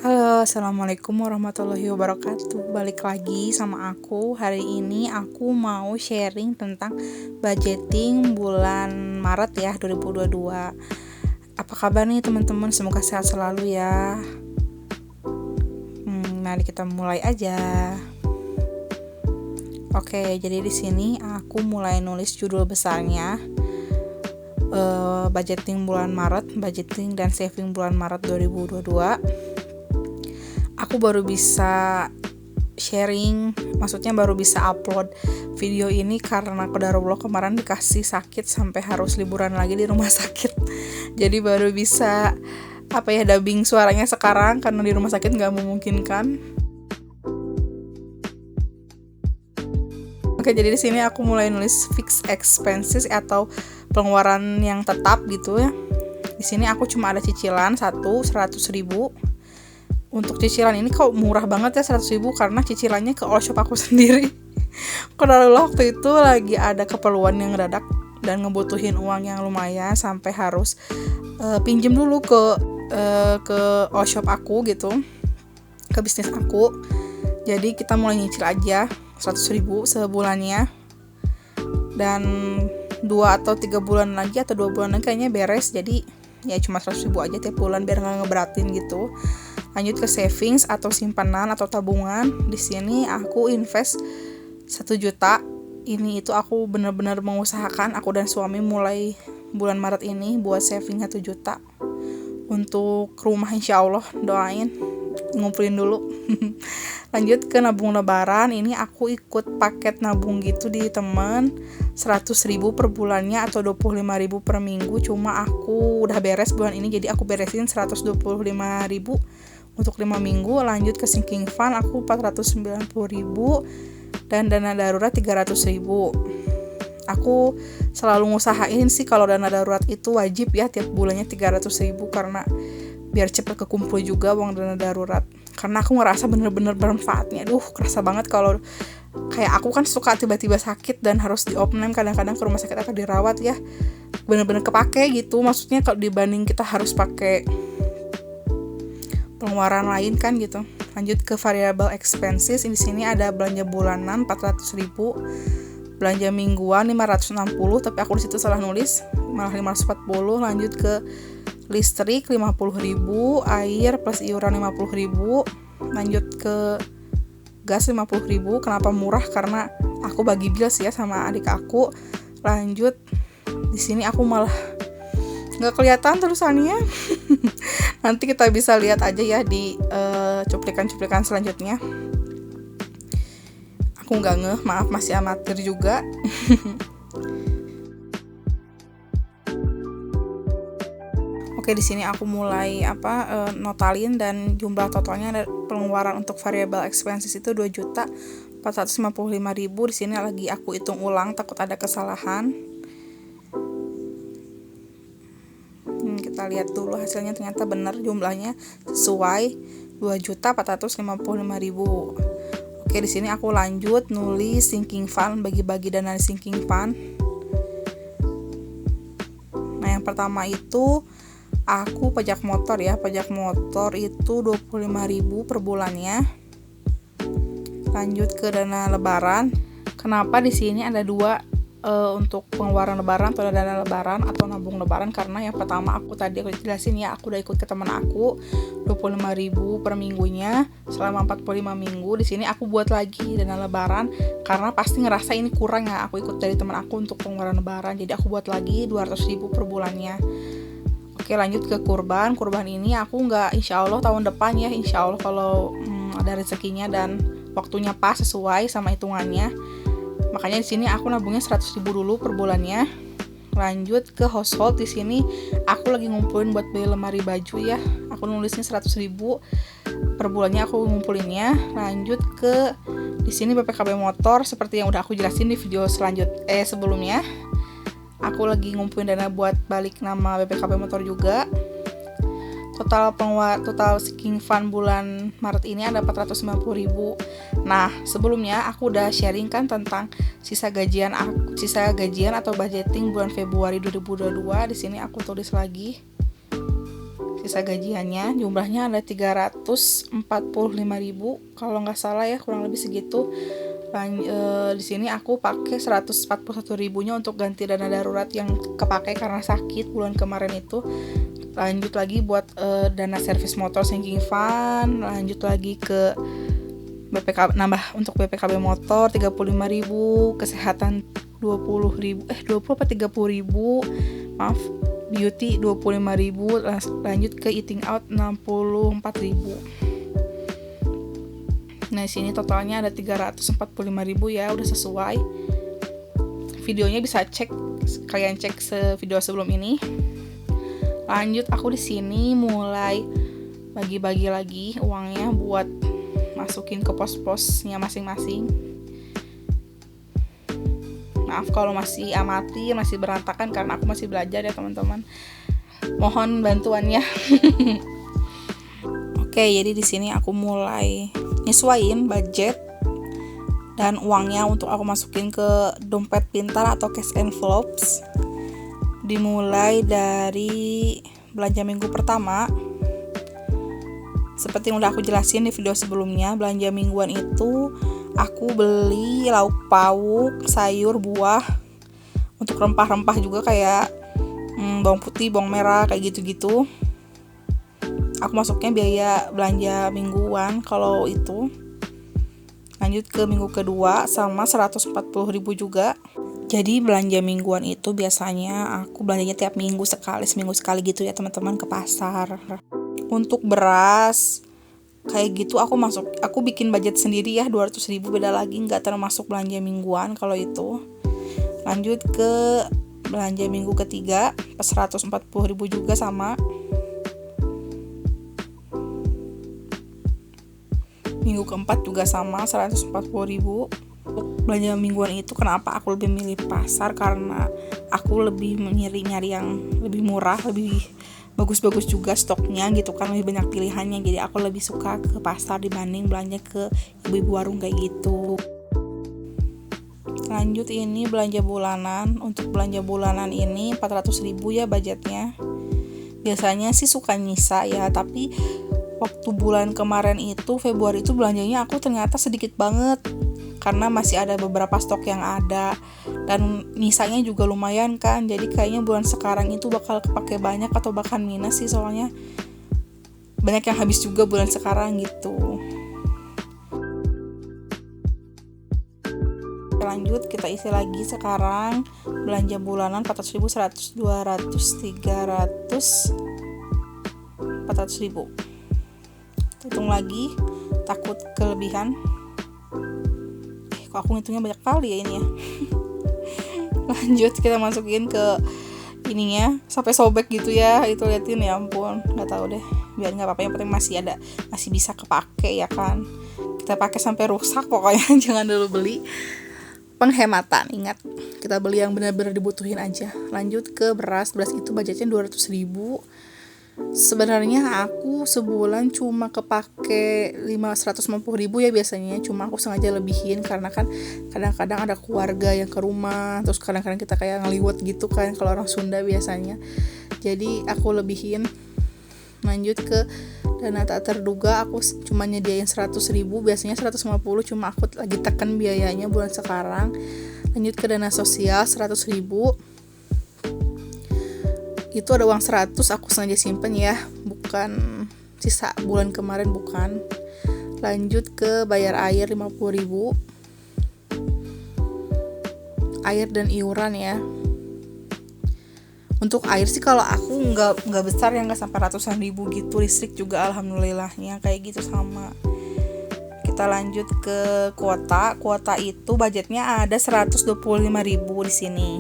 Halo, assalamualaikum warahmatullahi wabarakatuh. Balik lagi sama aku. Hari ini aku mau sharing tentang budgeting bulan Maret ya 2022. Apa kabar nih teman-teman? Semoga sehat selalu ya. Mari kita mulai aja. Oke, jadi di sini aku mulai nulis judul besarnya. Budgeting bulan Maret, budgeting dan saving bulan Maret 2022. Aku baru bisa sharing, maksudnya baru bisa upload video ini karena qadarullah kemarin dikasih sakit sampai harus liburan lagi di rumah sakit. Jadi baru bisa dubbing suaranya sekarang karena di rumah sakit nggak memungkinkan. Oke, jadi di sini aku mulai nulis fixed expenses atau pengeluaran yang tetap gitu ya. Di sini aku cuma ada cicilan 100.000. Untuk cicilan ini kok murah banget ya 100.000 karena cicilannya ke all shop aku sendiri. Karena waktu itu lagi ada keperluan yang mendadak dan ngebutuhin uang yang lumayan sampai harus pinjem dulu ke all shop aku gitu, ke bisnis aku. Jadi kita mulai nyicil aja 100.000 sebulannya, dan 2 atau 3 bulan lagi atau 2 bulan lagi kayaknya beres. Jadi ya cuma 100.000 aja tiap bulan biar nggak ngeberatin gitu. Lanjut ke savings atau simpanan atau tabungan. Di sini aku invest 1 juta. Ini itu aku benar-benar mengusahakan, aku dan suami mulai bulan Maret ini buat saving 1 juta untuk rumah, insya Allah doain, ngumpulin dulu. Lanjut ke nabung lebaran. Ini aku ikut paket nabung gitu di temen, 100.000 per bulannya atau 25.000 per minggu. Cuma aku udah beres bulan ini, jadi aku beresin 125.000 untuk 5 minggu. Lanjut ke sinking fund, aku 490.000 dan dana darurat 300.000. Aku selalu ngusahain sih kalau dana darurat itu wajib ya tiap bulannya 300.000 karena biar cepet kekumpul juga uang dana darurat. Karena aku ngerasa bener-bener bermanfaatnya. Kerasa banget kalau kayak aku kan suka tiba-tiba sakit dan harus di-opname kadang-kadang ke rumah sakit atau dirawat ya. Bener-bener kepake gitu. Maksudnya kalau dibanding kita harus pakai pengeluaran lain kan gitu. Lanjut ke variable expenses. Di sini ada belanja bulanan 400.000, belanja mingguan 560, tapi aku di situ salah nulis, malah 540. Lanjut ke listrik 50.000, air plus iuran 50.000. Lanjut ke gas 50.000. Kenapa murah? Karena aku bagi bil sih ya sama adik aku. Lanjut di sini aku malah nggak kelihatan tulisannya. Nanti kita bisa lihat aja ya di cuplikan-cuplikan selanjutnya. Aku nggak ngeh, maaf, masih amatir juga. Oke, di sini aku mulai notalin, dan jumlah totalnya pengeluaran untuk variable expenses itu 2.455.000. Di sini lagi aku hitung ulang, takut ada kesalahan. Kita lihat dulu hasilnya, ternyata benar jumlahnya sesuai 2.455.000. Oke, di sini aku lanjut nulis sinking fund, bagi-bagi dana sinking fund. Nah, yang pertama itu aku pajak motor ya. Pajak motor itu 25.000 per bulannya. Lanjut ke dana lebaran. Kenapa di sini ada 2 untuk pengeluaran lebaran atau dana lebaran atau nabung lebaran? Karena yang pertama aku jelasin ya, aku udah ikut ke teman aku 25.000 per minggunya selama 45 minggu. Di sini aku buat lagi dana lebaran karena pasti ngerasa ini kurang ya, aku ikut dari teman aku untuk pengeluaran lebaran. Jadi aku buat lagi 200.000 per bulannya. Oke, lanjut ke kurban. Kurban ini aku nggak, insya Allah tahun depan ya, insya Allah kalau ada rezekinya dan waktunya pas sesuai sama hitungannya. Makanya di sini aku nabungnya 100.000 dulu per bulannya. Lanjut ke household. Di sini aku lagi ngumpulin buat beli lemari baju ya. Aku nulisnya 100.000 per bulannya aku ngumpulinnya. Lanjut ke di sini BPKB motor seperti yang udah aku jelasin di video sebelumnya. Aku lagi ngumpulin dana buat balik nama BPKB motor juga. Total sinking fund bulan Maret ini ada 490.000. Nah, sebelumnya aku udah sharing kan tentang sisa gajian atau budgeting bulan Februari 2022. Di sini aku tulis lagi sisa gajiannya. Jumlahnya ada 345.000 kalau nggak salah ya, kurang lebih segitu. Di sini aku pakai 141.000-nya untuk ganti dana darurat yang kepake karena sakit bulan kemarin itu. Lanjut lagi buat dana servis motor sinking fund, lanjut lagi ke BPK, nambah untuk BPKB motor 35.000, kesehatan 20.000, 20 apa 30.000, maaf, beauty 25.000, lanjut ke eating out 64.000. Nah, di sini totalnya ada 345.000 ya, udah sesuai. Videonya bisa kalian cek video sebelum ini. Lanjut, aku di sini mulai bagi-bagi lagi uangnya buat masukin ke pos-posnya masing-masing. Maaf kalau masih amatir, masih berantakan karena aku masih belajar ya teman-teman. Mohon bantuannya. Oke, jadi di sini aku mulai nyesuaiin budget dan uangnya untuk aku masukin ke dompet pintar atau cash envelopes. Dimulai dari belanja minggu pertama. Seperti yang udah aku jelasin di video sebelumnya, belanja mingguan itu aku beli lauk pauk, sayur, buah, untuk rempah-rempah juga kayak bawang putih, bawang merah, kayak gitu-gitu. Aku masuknya biaya belanja mingguan kalau itu. Lanjut ke minggu kedua sama 140.000 juga. Jadi belanja mingguan itu biasanya aku belanjanya tiap minggu seminggu sekali gitu ya teman-teman, ke pasar. Untuk beras kayak gitu aku bikin budget sendiri ya, 200.000 beda lagi, nggak termasuk belanja mingguan kalau itu. Lanjut ke belanja minggu ketiga 140.000 juga sama. Minggu keempat juga sama 140.000. Belanja mingguan itu kenapa aku lebih milih pasar, karena aku lebih nyari yang lebih murah, lebih bagus-bagus juga stoknya gitu kan, lebih banyak pilihannya. Jadi aku lebih suka ke pasar dibanding belanja ke ibu-ibu warung kayak gitu. Lanjut, ini belanja bulanan. Untuk belanja bulanan ini 400.000 ya budgetnya. Biasanya sih suka nyisa ya, tapi waktu bulan kemarin itu Februari itu belanjanya aku ternyata sedikit banget karena masih ada beberapa stok yang ada dan nyisanya juga lumayan kan. Jadi kayaknya bulan sekarang itu bakal kepake banyak atau bahkan minus sih, soalnya banyak yang habis juga bulan sekarang gitu. Lanjut, kita isi lagi sekarang belanja bulanan 400.000, 100, 200, 300, 400.000. Hitung lagi, takut kelebihan. Kok aku ngitungnya banyak kali ya ini ya. Lanjut, kita masukin ke ininya sampai sobek gitu ya, itu liatin ya ampun, nggak tahu deh, biar nggak apa-apa, yang penting masih bisa kepake ya kan. Kita pakai sampai rusak pokoknya. Jangan dulu beli penghematan, ingat kita beli yang benar-benar dibutuhin aja. Lanjut ke beras itu budgetnya 200.000. Sebenarnya aku sebulan cuma kepake 150.000 ya biasanya, cuma aku sengaja lebihin karena kan kadang-kadang ada keluarga yang ke rumah, terus kadang-kadang kita kayak ngeliwet gitu kan kalau orang Sunda biasanya, jadi aku lebihin. Lanjut ke dana tak terduga, aku cuma nyediain 100.000, biasanya 150, cuma aku lagi tekan biayanya bulan sekarang. Lanjut ke dana sosial 100.000, itu ada uang 100 aku sengaja simpen ya, bukan sisa bulan kemarin, bukan. Lanjut ke bayar air 50.000, air dan iuran ya. Untuk air sih kalau aku nggak besar ya, nggak sampai ratusan ribu gitu. Listrik juga alhamdulillahnya kayak gitu sama. Kita lanjut ke kuota itu budgetnya ada 125.000 di sini.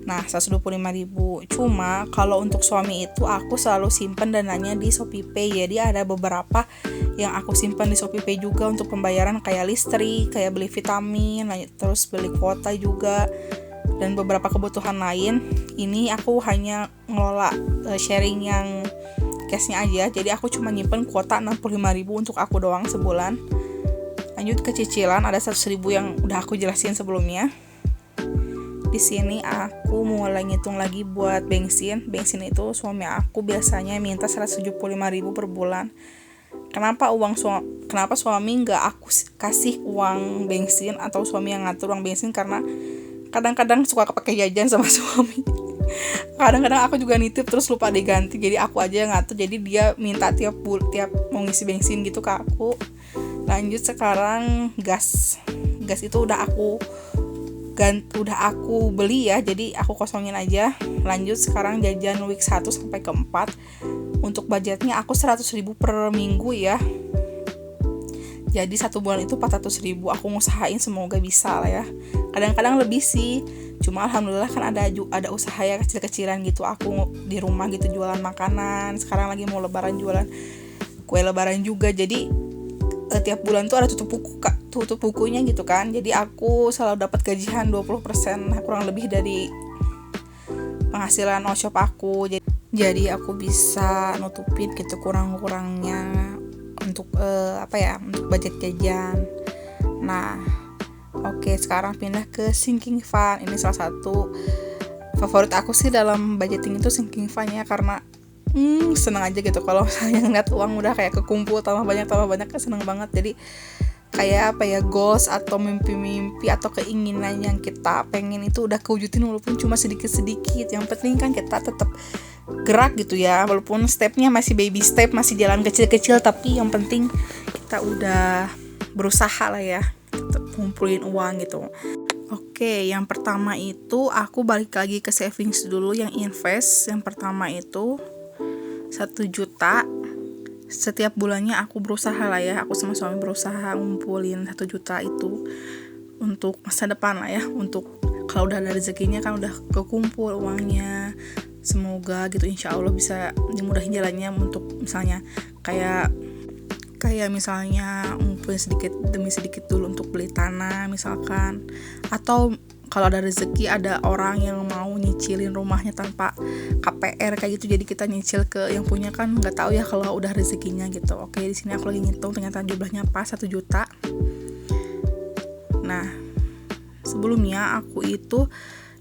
Nah, 125.000. Cuma kalau untuk suami itu aku selalu simpen dananya di ShopeePay. Jadi ada beberapa yang aku simpan di ShopeePay juga untuk pembayaran kayak listrik, kayak beli vitamin, terus beli kuota juga, dan beberapa kebutuhan lain. Ini aku hanya ngelola sharing yang cashnya aja. Jadi aku cuma nyimpen kuota 65.000 untuk aku doang sebulan. Lanjut ke cicilan, ada 100.000 yang udah aku jelasin sebelumnya. Di sini aku mulai ngitung lagi buat bensin. Bensin itu suami aku biasanya minta 175.000 per bulan. Kenapa suami nggak aku kasih uang bensin atau suami yang ngatur uang bensin? Karena kadang-kadang suka kepake jajan sama suami. Kadang-kadang aku juga nitip terus lupa diganti, jadi aku aja yang ngatur. Jadi dia minta tiap mau ngisi bensin gitu ke aku. Lanjut sekarang gas itu udah aku beli ya, jadi aku kosongin aja. Lanjut sekarang jajan week 1 sampai ke 4. Untuk budgetnya aku 100.000 per minggu ya. Jadi 1 bulan itu 400.000. Aku ngusahain semoga bisa lah ya. Kadang-kadang lebih sih. Cuma alhamdulillah kan ada usaha ya kecil-kecilan gitu. Aku di rumah gitu jualan makanan. Sekarang lagi mau lebaran jualan kue lebaran juga. Jadi tiap bulan tuh ada tutup bukunya gitu kan. Jadi aku selalu dapat gajian 20%, kurang lebih dari penghasilan all-shop aku. Jadi aku bisa nutupin gitu kurang-kurangnya untuk untuk budget jajan. Nah, oke, sekarang pindah ke sinking fund. Ini salah satu favorit aku sih dalam budgeting itu sinking fund ya, karena seneng aja gitu kalau saya ngeliat uang udah kayak kekumpul tambah banyak seneng banget. Jadi kayak goals atau mimpi-mimpi atau keinginan yang kita pengen itu udah kewujudin walaupun cuma sedikit-sedikit. Yang penting kan kita tetap gerak gitu ya, walaupun stepnya masih baby step, masih jalan kecil-kecil, tapi yang penting kita udah berusaha lah ya, tetap ngumpulin uang gitu. Oke, yang pertama itu aku balik lagi ke savings dulu, yang invest. Yang pertama itu 1 juta. Setiap bulannya aku berusaha lah ya, aku sama suami berusaha ngumpulin 1 juta itu untuk masa depan lah ya, untuk kalau udah ada rezekinya kan udah kekumpul uangnya. Semoga gitu insya Allah bisa dimudahin jalannya untuk misalnya kayak misalnya ngumpulin sedikit demi sedikit dulu untuk beli tanah misalkan, atau kalau ada rezeki ada orang yang mau nyicilin rumahnya tanpa KPR kayak gitu, jadi kita nyicil ke yang punya kan nggak tahu ya kalau udah rezekinya gitu. Oke, di sini aku lagi ngitung ternyata jumlahnya pas 1 juta. Nah, sebelumnya aku itu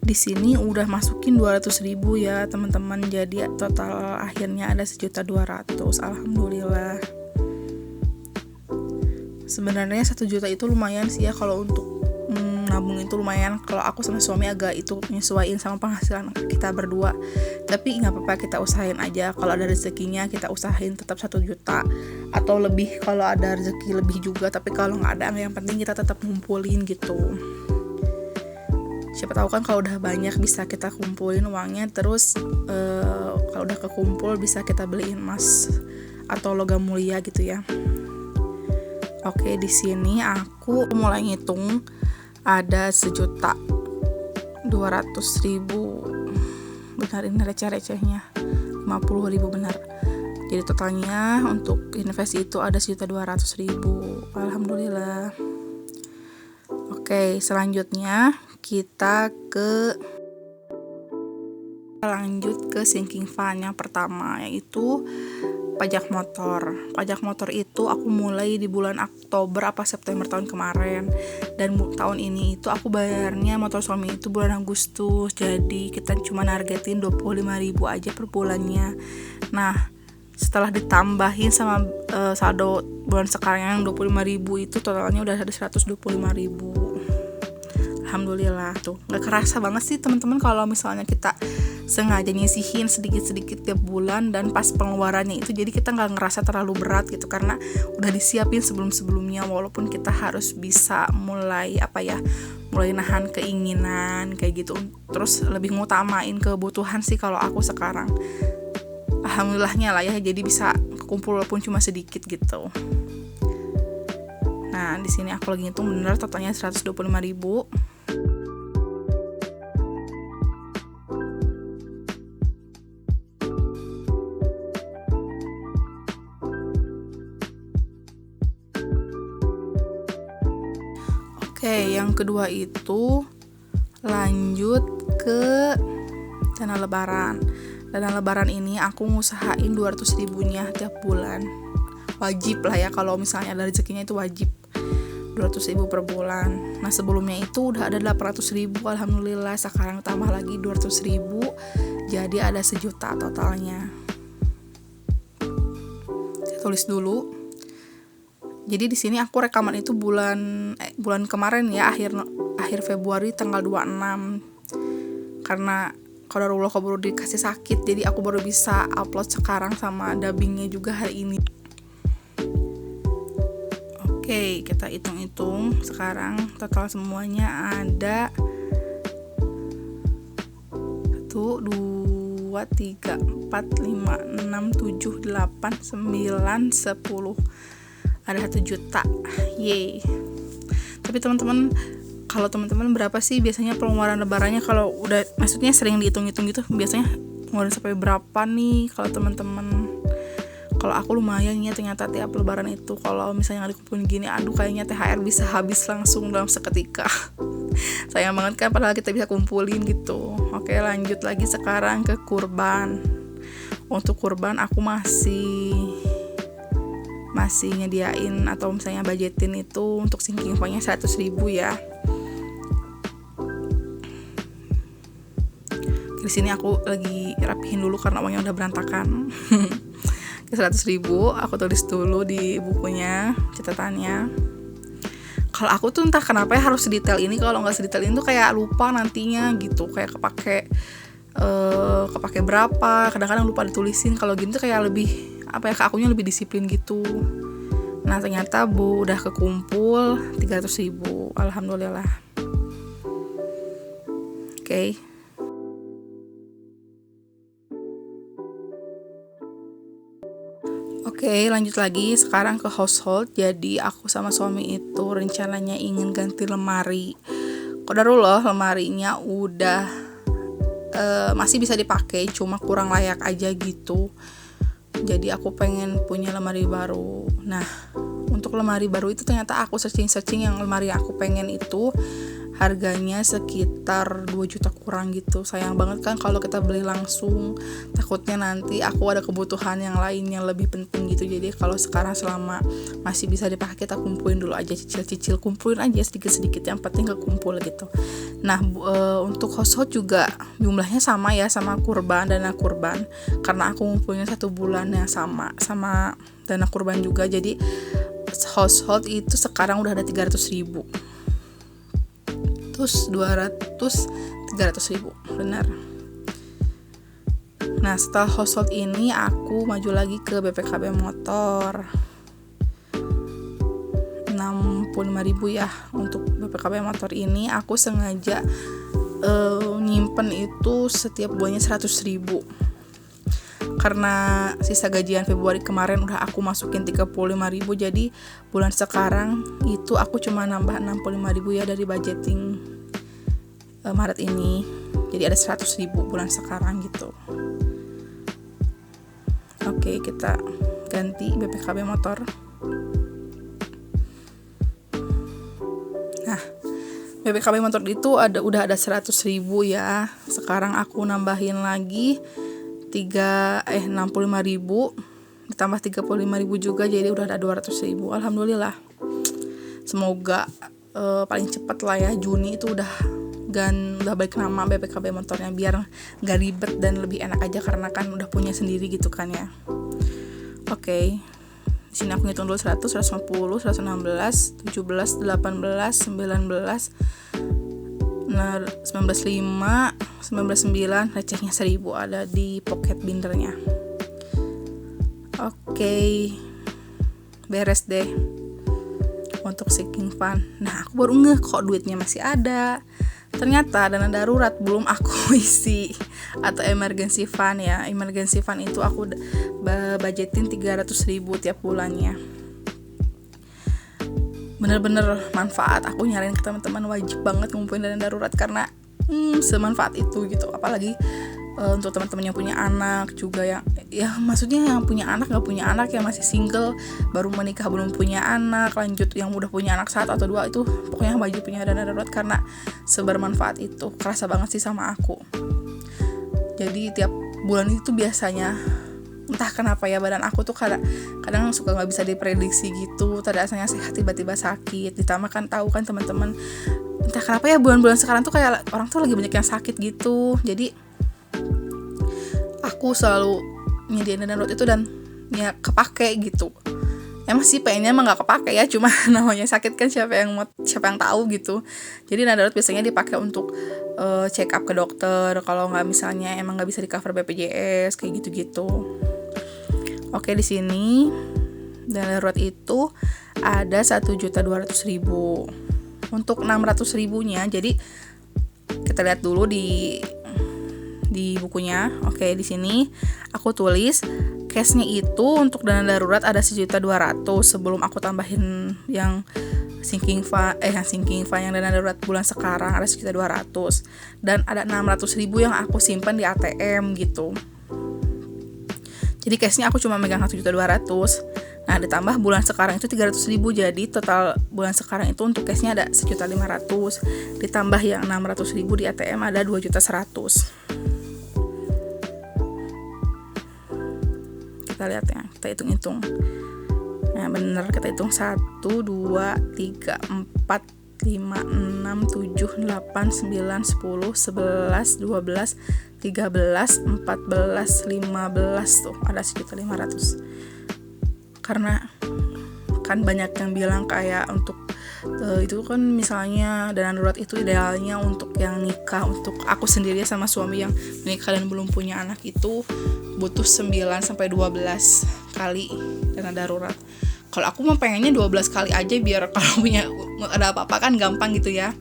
di sini udah masukin 200.000 ya teman-teman, jadi total akhirnya ada 1.200.000. Alhamdulillah. Sebenarnya 1 juta itu lumayan sih ya, kalau untuk nabung itu lumayan. Kalau aku sama suami agak itu nyesuaiin sama penghasilan kita berdua, tapi nggak apa-apa, kita usahain aja. Kalau ada rezekinya kita usahain tetap 1 juta atau lebih kalau ada rezeki lebih juga, tapi kalau nggak ada yang penting kita tetap ngumpulin gitu. Siapa tahu kan kalau udah banyak bisa kita kumpulin uangnya, terus kalau udah kekumpul bisa kita beliin emas atau logam mulia gitu ya. Oke, di sini aku mulai ngitung ada 1.200.000. Benar, ini receh-recehnya 50.000 benar. Jadi totalnya untuk investasi itu ada 1.200.000. Alhamdulillah. Oke, selanjutnya kita lanjut ke sinking fund yang pertama, yaitu pajak motor. Pajak motor itu aku mulai di bulan Oktober apa September tahun kemarin, dan tahun ini itu aku bayarnya motor suami itu bulan Agustus. Jadi kita cuma nargetin 25.000 aja per bulannya. Nah, setelah ditambahin sama saldo bulan sekarang yang 25.000 itu totalnya udah ada 125.000. Alhamdulillah tuh, nggak kerasa banget sih teman-teman kalau misalnya kita sengaja nyisihin sedikit-sedikit tiap bulan, dan pas pengeluarannya itu jadi kita nggak ngerasa terlalu berat gitu karena udah disiapin sebelum-sebelumnya. Walaupun kita harus bisa mulai nahan keinginan kayak gitu, terus lebih ngutamain kebutuhan sih kalau aku sekarang. Alhamdulillahnya lah ya, jadi bisa kumpul walaupun cuma sedikit gitu. Nah, di sini aku lagi ngitung bener totalnya 125.000. Oke, yang kedua itu lanjut ke dana lebaran. Dana lebaran ini aku ngusahain 200.000-nya tiap bulan. Wajib lah ya, kalau misalnya ada rezekinya itu wajib. 200.000 per bulan. Nah sebelumnya itu udah ada 800.000, alhamdulillah. Sekarang tambah lagi 200.000, jadi ada 1 juta totalnya. Saya tulis dulu. Jadi di sini aku rekaman itu bulan kemarin ya, akhir Februari tanggal 26. Karena qadarullah baru dikasih sakit, jadi aku baru bisa upload sekarang sama dubbingnya juga hari ini. Oke, kita hitung-hitung sekarang total semuanya ada 1, 2, 3, 4, 5, 6, 7, 8, 9, 10. Ada 1 juta. Yeay. Tapi teman-teman, kalau teman-teman berapa sih biasanya pengeluaran lebarannya, kalau udah maksudnya sering dihitung-hitung gitu, biasanya pengeluaran sampai berapa nih kalau teman-teman? Kalau aku lumayan ya ternyata tiap lebaran itu, kalau misalnya nggak dikumpulin gini, aduh kayaknya THR bisa habis langsung dalam seketika. Sayang banget kan, padahal kita bisa kumpulin gitu. Oke, lanjut lagi sekarang ke kurban. Untuk kurban aku masih nyediain atau misalnya budgetin itu untuk sinking fund-nya 100.000 ya. Di sini aku lagi rapihin dulu karena uangnya udah berantakan. 100.000 aku tulis dulu di bukunya, catatannya. Kalau aku tuh entah kenapa ya harus sedetail ini, kalau nggak sedetail ini tuh kayak lupa nantinya gitu, kayak kepake berapa, kadang-kadang lupa ditulisin. Kalau gini tuh kayak lebih ke akunya lebih disiplin gitu. Nah ternyata udah kekumpul 300.000, alhamdulillah. Oke. Oke, lanjut lagi sekarang ke household. Jadi aku sama suami itu rencananya ingin ganti lemari. Qadarullah lemarinya udah masih bisa dipakai, cuma kurang layak aja gitu. Jadi aku pengen punya lemari baru. Nah, untuk lemari baru itu ternyata aku searching yang lemari yang aku pengen itu harganya sekitar 2 juta kurang gitu. Sayang banget kan kalau kita beli langsung, takutnya nanti aku ada kebutuhan yang lain yang lebih penting gitu. Jadi kalau sekarang selama masih bisa dipakai, kita kumpulin dulu aja, cicil kumpulin aja sedikit-sedikit, yang penting kekumpul gitu. Nah untuk household juga jumlahnya sama ya, sama kurban, dana kurban, karena aku ngumpulin 1 bulan yang sama dana kurban juga. Jadi household itu sekarang udah ada 300.000, terus 300.000 benar. Nah setelah household ini aku maju lagi ke BPKB motor, 65.000 ya. Untuk BPKB motor ini aku sengaja nyimpen itu setiap bulannya 100.000, karena sisa gajian Februari kemarin udah aku masukin 35.000. Jadi bulan sekarang itu aku cuma nambah 65.000 ya dari budgeting Maret ini. Jadi ada 100.000 bulan sekarang gitu. Oke, kita ganti BPKB motor. Nah, BPKB motor itu udah ada 100.000 ya. Sekarang aku nambahin lagi 65.000 ditambah 35.000 juga, jadi udah ada 200.000. Alhamdulillah. Semoga paling cepat lah ya, Juni itu udah balik nama BPKB motornya, biar gak ribet dan lebih enak aja, karena kan udah punya sendiri gitu kan ya. Oke. Di sini aku ngitung dulu 100, 150, 116, 17, 18, 19, 19.5, 19.9, recehnya 1.000 ada di pocket bindernya. Oke. Beres deh untuk sinking fund. Nah aku baru ngeh kok duitnya masih ada. Ternyata dana darurat belum aku isi, atau emergency fund ya. Emergency fund itu aku budgetin 300.000 tiap bulannya. Bener-bener manfaat. Aku nyaranin ke teman-teman, wajib banget ngumpulin dana darurat karena semanfaat itu gitu. Apalagi untuk teman-teman yang punya anak juga, ya maksudnya yang punya anak, nggak punya anak, yang masih single, baru menikah belum punya anak, lanjut yang udah punya anak 1 atau 2, itu pokoknya wajib punya dana darurat karena sebermanfaat itu. Kerasa banget sih sama aku. Jadi tiap bulan itu biasanya entah kenapa ya badan aku tuh kadang suka nggak bisa diprediksi gitu, tadi asalnya sehat tiba-tiba sakit, ditambah kan tahu kan teman-teman, entah kenapa ya bulan-bulan sekarang tuh kayak orang tuh lagi banyak yang sakit gitu, jadi aku selalu nyediain dana darurat itu dan ya kepake gitu. Emang sih pengennya emang nggak kepake ya, cuma namanya sakit kan siapa yang tahu gitu. Jadi dana darurat biasanya dipakai untuk check up ke dokter kalau nggak misalnya emang nggak bisa di cover BPJS kayak gitu-gitu. Oke, di sini dana darurat itu ada 1.200.000 untuk 600.000-nya. Jadi kita lihat dulu di bukunya. Oke, di sini aku tulis cashnya itu untuk dana darurat ada 1.200.000 sebelum aku tambahin yang sinking fund yang dana darurat bulan sekarang ada 1.200.000 dan ada 600.000 yang aku simpan di ATM gitu. Jadi cashnya aku cuma megang 1.200.000. Nah, ditambah bulan sekarang itu 300.000, jadi total bulan sekarang itu untuk cashnya ada 1.500.000 ditambah yang 600.000 di ATM ada 2.100.000. Kita lihat ya, kita hitung-hitung. Nah, bener kita hitung 1, 2, 3, 4, 5, 6, 7, 8, 9, 10, 11, 12, 13, 14, 15 tuh ada 1.500.000. Karena kan banyak yang bilang kayak untuk itu kan misalnya dana darurat itu idealnya untuk yang nikah. Untuk aku sendiri sama suami yang menikah dan belum punya anak itu butuh 9-12 kali dana darurat. Kalau aku mah pengennya 12 kali aja biar kalau punya ada apa-apa kan gampang gitu ya.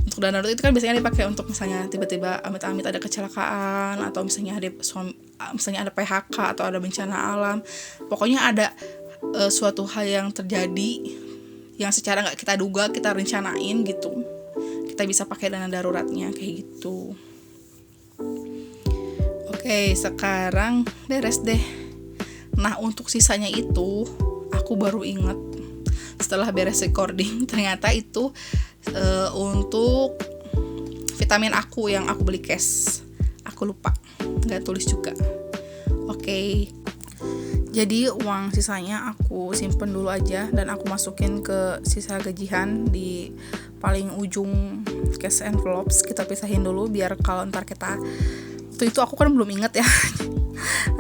Untuk dana darurat itu kan biasanya dipakai untuk misalnya tiba-tiba amit-amit ada kecelakaan atau misalnya ada PHK atau ada bencana alam. Pokoknya ada suatu hal yang terjadi yang secara nggak kita duga, kita rencanain gitu, kita bisa pakai dana daruratnya kayak gitu. Oke, sekarang beres deh. Nah, untuk sisanya itu aku baru inget setelah beres recording, ternyata itu untuk vitamin aku yang aku beli cash. Aku lupa, nggak tulis juga. Oke. Jadi uang sisanya aku simpen dulu aja dan aku masukin ke sisa gajian di paling ujung cash envelopes. Kita pisahin dulu biar kalau ntar kita itu aku kan belum inget ya.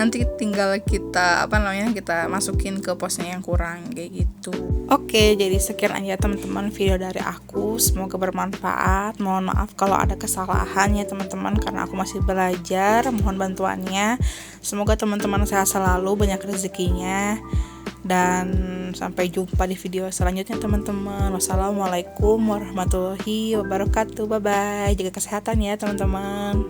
Nanti tinggal kita kita masukin ke posnya yang kurang kayak gitu. Oke, jadi sekian aja teman-teman video dari aku. Semoga bermanfaat. Mohon maaf kalau ada kesalahan ya teman-teman, karena aku masih belajar. Mohon bantuannya. Semoga teman-teman sehat selalu, banyak rezekinya. Dan sampai jumpa di video selanjutnya teman-teman. Wassalamualaikum warahmatullahi wabarakatuh. Bye bye. Jaga kesehatan ya teman-teman.